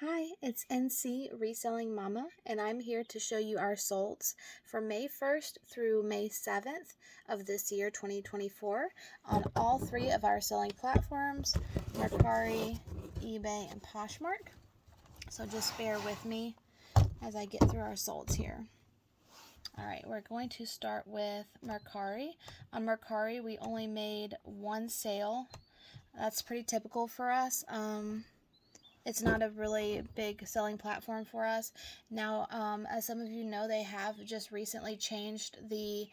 Hi, it's NC Reselling Mama, and I'm here to show you our solds from May 1st through May 7th of this year, 2024, on all three of our selling platforms, Mercari, eBay, and Poshmark. So just bear with me as I get through our solds here. All right, we're going to start with Mercari. On Mercari, we only made one sale. That's pretty typical for us. It's not a really big selling platform for us. Now, as some of you know, they have just recently changed the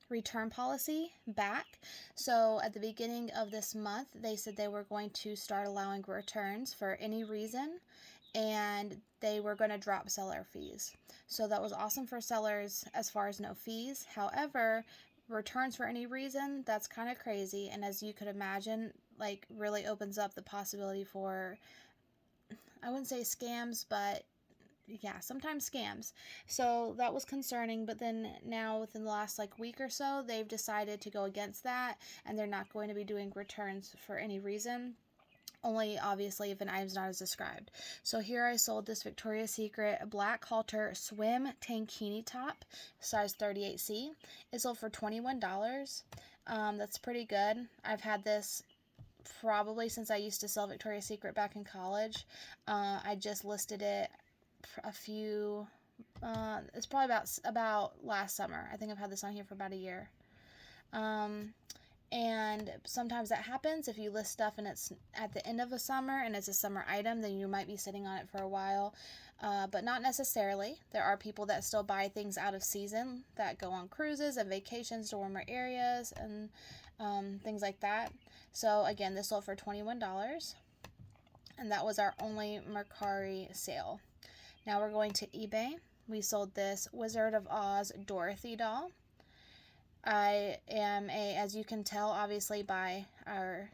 return policy back. So at the beginning of this month, they said they were going to start allowing returns for any reason, and they were going to drop seller fees. So that was awesome for sellers as far as no fees. However, returns for any reason, that's kind of crazy, and as you could imagine, like, really opens up the possibility for, I wouldn't say scams, but yeah, sometimes scams. So that was concerning, but then now within the last week or so, they've decided to go against that, and they're not going to be doing returns for any reason, only obviously if an item's not as described. So here I sold this Victoria's Secret black halter swim tankini top, size 38C. It sold for $21. That's pretty good. I've had this probably since I used to sell Victoria's Secret back in college. I just listed it a few, it's probably about last summer. I think I've had this on here for about a year. And sometimes that happens if you list stuff and it's at the end of a summer and it's a summer item, then you might be sitting on it for a while, but not necessarily. There are people that still buy things out of season that go on cruises and vacations to warmer areas and things like that. So again, this sold for $21, and that was our only Mercari sale. Now we're going to eBay. We sold this Wizard of Oz Dorothy doll. I am as you can tell, obviously, by our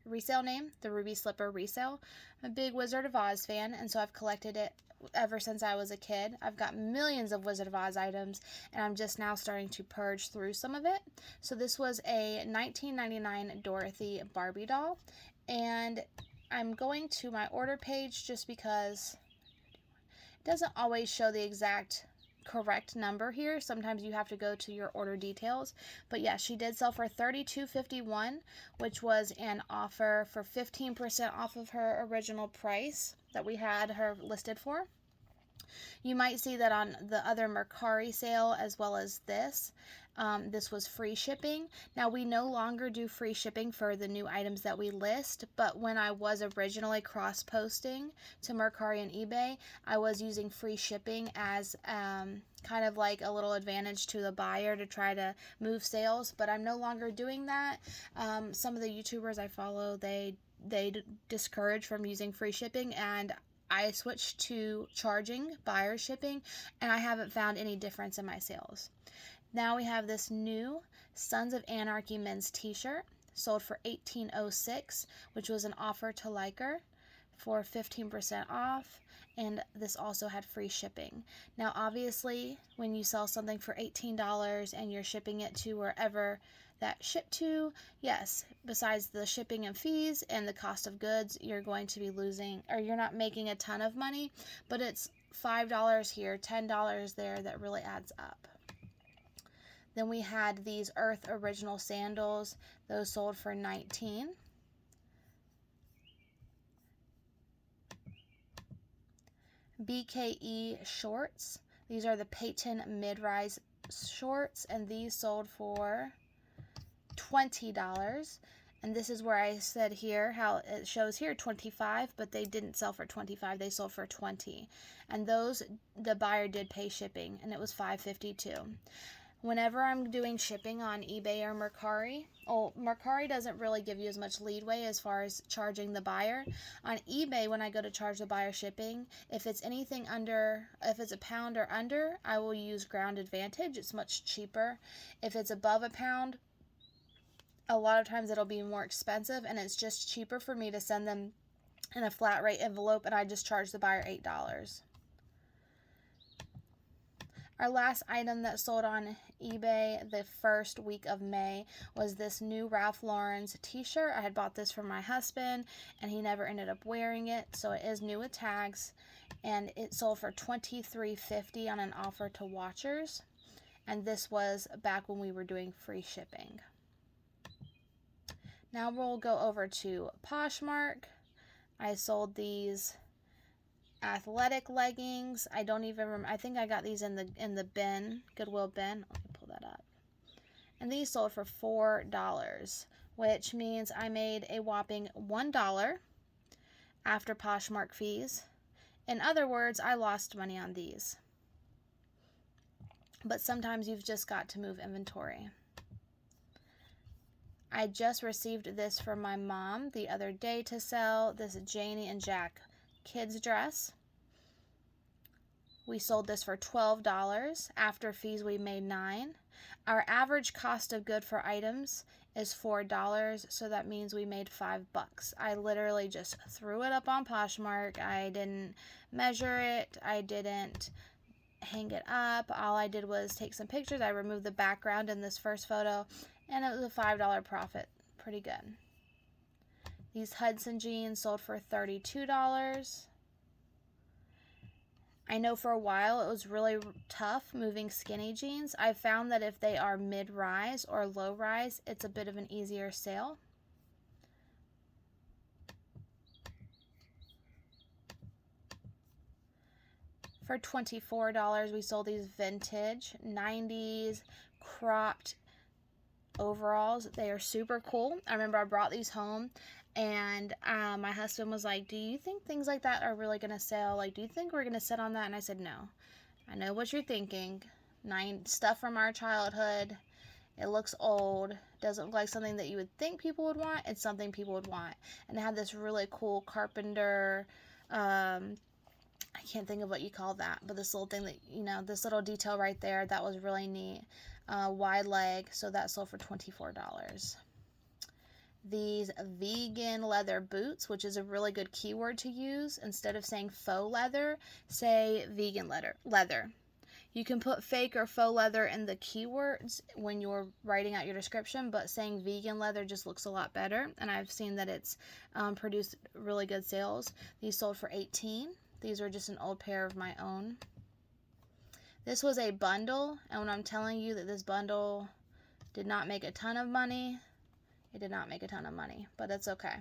resale name, the Ruby Slipper Resale, I'm a big Wizard of Oz fan, and so I've collected it ever since I was a kid. I've got millions of Wizard of Oz items, and I'm just now starting to purge through some of it. So this was a $19.99 Dorothy Barbie doll, and I'm going to my order page just because it doesn't always show the exact correct number here. Sometimes you have to go to your order details, but yeah, she did sell for $32.51, which was an offer for 15% off of her original price that we had her listed for. You might see that on the other Mercari sale as well as this. This was free shipping. Now, we no longer do free shipping for the new items that we list, but when I was originally cross-posting to Mercari and eBay, I was using free shipping as kind of like a little advantage to the buyer to try to move sales, but I'm no longer doing that. Some of the YouTubers I follow, they discourage from using free shipping, and I switched to charging buyer shipping, and I haven't found any difference in my sales. Now we have this new Sons of Anarchy men's t-shirt, sold for $18.06, which was an offer to Liker for 15% off, and this also had free shipping. Now, obviously, when you sell something for $18 and you're shipping it to wherever that shipped to, yes, besides the shipping and fees and the cost of goods, you're going to be losing, or you're not making a ton of money, but it's $5 here, $10 there that really adds up. Then we had these Earth Original sandals. Those sold for $19. BKE shorts. These are the Peyton mid-rise shorts, and these sold for $20. And this is where I said here how it shows here 25, but they didn't sell for 25. They sold for 20. And those, the buyer did pay shipping, and it was $5.52. Whenever I'm doing shipping on eBay or Mercari, Mercari doesn't really give you as much leeway as far as charging the buyer. On eBay, when I go to charge the buyer shipping, if it's anything under, if it's a pound or under, I will use Ground Advantage. It's much cheaper. If it's above a pound, a lot of times it'll be more expensive, and it's just cheaper for me to send them in a flat rate envelope, and I just charge the buyer $8. Our last item that sold on eBay the first week of May was this new Ralph Lauren's t-shirt. I had bought this for my husband and he never ended up wearing it, so it is new with tags, and it sold for $23.50 on an offer to watchers, and this was back when we were doing free shipping. Now we'll go over to Poshmark. I sold these athletic leggings. I don't even remember. I think I got these in the bin, Goodwill bin. Let me pull that up. And these sold for $4, which means I made a whopping $1 after Poshmark fees. In other words, I lost money on these. But sometimes you've just got to move inventory. I just received this from my mom the other day to sell, this Janie and Jack kids dress. We sold this for $12. After fees, we made $9. Our average cost of good for items is $4, so that means we made $5. I literally just threw it up on Poshmark. I didn't measure it. I didn't hang it up. All I did was take some pictures. I removed the background in this first photo, and it was a $5 profit. Pretty good. These Hudson jeans sold for $32. I know for a while it was really tough moving skinny jeans. I found that if they are mid-rise or low-rise, it's a bit of an easier sale. For $24, we sold these vintage 90s cropped overalls. They are super cool. I remember I brought these home, and my husband was like, do you think things like that are really going to sell? Like, do you think we're going to sit on that? And I said, no. I know what you're thinking. Stuff from our childhood. It looks old. Doesn't look like something that you would think people would want. It's something people would want. And it had this really cool carpenter, I can't think of what you call that, but this little thing that, this little detail right there, that was really neat. Wide leg, so that sold for $24. These vegan leather boots, which is a really good keyword to use. Instead of saying faux leather, say vegan leather. You can put fake or faux leather in the keywords when you're writing out your description, but saying vegan leather just looks a lot better, and I've seen that it's produced really good sales. These sold for $18. These are just an old pair of my own. This was a bundle, and when I'm telling you that this bundle did not make a ton of money, it did not make a ton of money, but it's okay.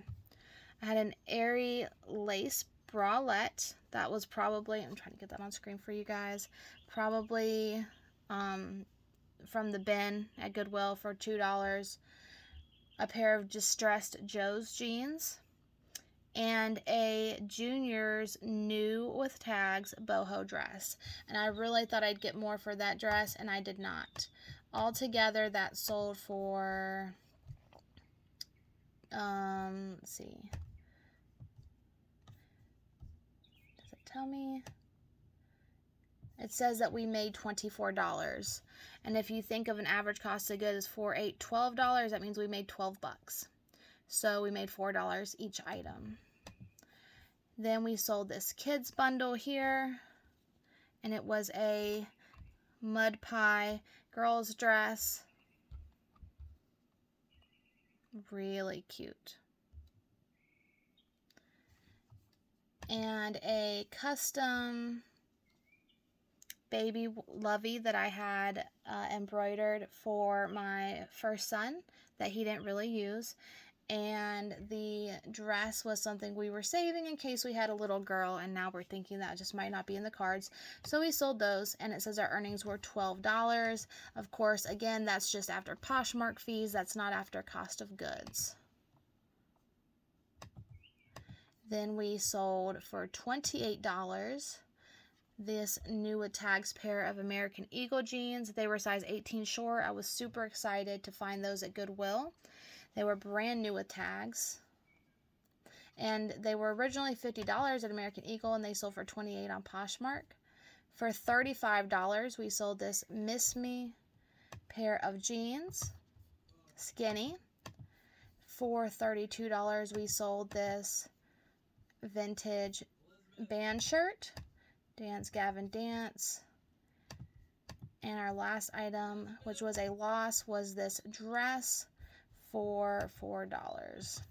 I had an airy lace bralette that was probably, I'm trying to get that on screen for you guys, probably from the bin at Goodwill for $2. A pair of distressed Joe's jeans, and a Junior's new with tags boho dress. And I really thought I'd get more for that dress, and I did not. Altogether, that sold for, let's see. Does it tell me? It says that we made $24. And if you think of an average cost of goods for $12, that means we made $12. So we made $4 each item. Then we sold this kids bundle here, and it was a mud pie girl's dress. Really cute. And a custom baby lovey that I had embroidered for my first son that he didn't really use. And the dress was something we were saving in case we had a little girl, and now we're thinking that just might not be in the cards. So we sold those, and it says our earnings were $12. Of course, again, that's just after Poshmark fees. That's not after cost of goods. Then we sold for $28 this new with tags pair of American Eagle jeans. They were size 18 short. I was super excited to find those at Goodwill. They were brand new with tags. And they were originally $50 at American Eagle, and they sold for $28 on Poshmark. For $35, we sold this Miss Me pair of jeans, skinny. For $32, we sold this vintage band shirt, Dance Gavin Dance. And our last item, which was a loss, was this dress for $4.